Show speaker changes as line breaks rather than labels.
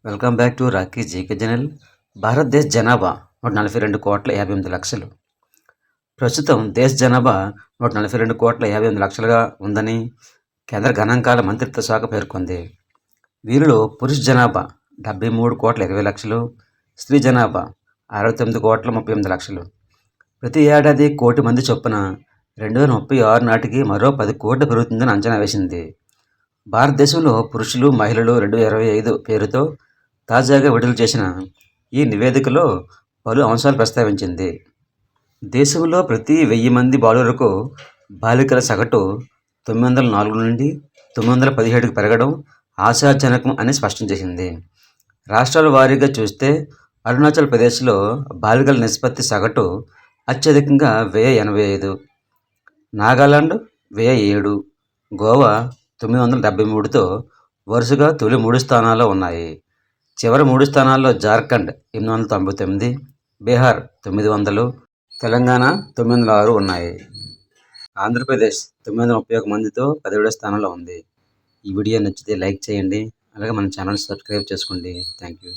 Welcome back to Rocky GK channel. భారతదేశ జనాభా 142,58,00,000. ప్రస్తుతం దేశ జనాభా 142,58,00,000గా ఉందని కేంద్ర గణాంకాల మంత్రిత్వ శాఖ పేర్కొంది. వీరిలో పురుష జనాభా 73,20,00,000, స్త్రీ జనాభా 69,38,00,000. ప్రతి ఏడాది 1 కోటి మంది చొప్పున 2036 నాటికి మరో 10 కోట్లు పెరుగుతుందని అంచనా వేసింది. భారతదేశంలో పురుషులు, మహిళలు 2025 పేరుతో తాజాగా విడుదల చేసిన ఈ నివేదికలో పలు అంశాలు ప్రస్తావించింది. దేశంలో ప్రతి 1000 మంది బాలురకు బాలికల సగటు 904 నుండి 917కి పెరగడం ఆశాజనకం అని స్పష్టం చేసింది. రాష్ట్రాల వారీగా చూస్తే అరుణాచల్ ప్రదేశ్లో బాలికల నిష్పత్తి సగటు అత్యధికంగా 1085, నాగాలాండ్ 1007, గోవా 973తో వరుసగా తొలి 3 స్థానాల్లో ఉన్నాయి. చివరి 3 స్థానాల్లో జార్ఖండ్ 899, బీహార్ 900, తెలంగాణ 906 ఉన్నాయి. ఆంధ్రప్రదేశ్ 931 మందితో 17వ స్థానంలో ఉంది. ఈ వీడియో నచ్చితే లైక్ చేయండి, అలాగే మన ఛానల్ సబ్స్క్రైబ్ చేసుకోండి. Thank you.